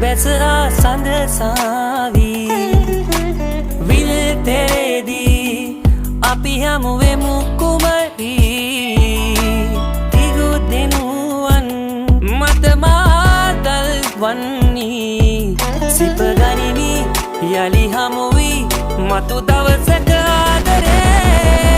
බැසරා සඳ සාවි විල් තෙරේදී අපි හමුවෙමු කුමරි තිගු දෙනුවන් මත මාතල් වන්නී සිප ගනිමි යලි හමුවී මතු දවසක ආදරේ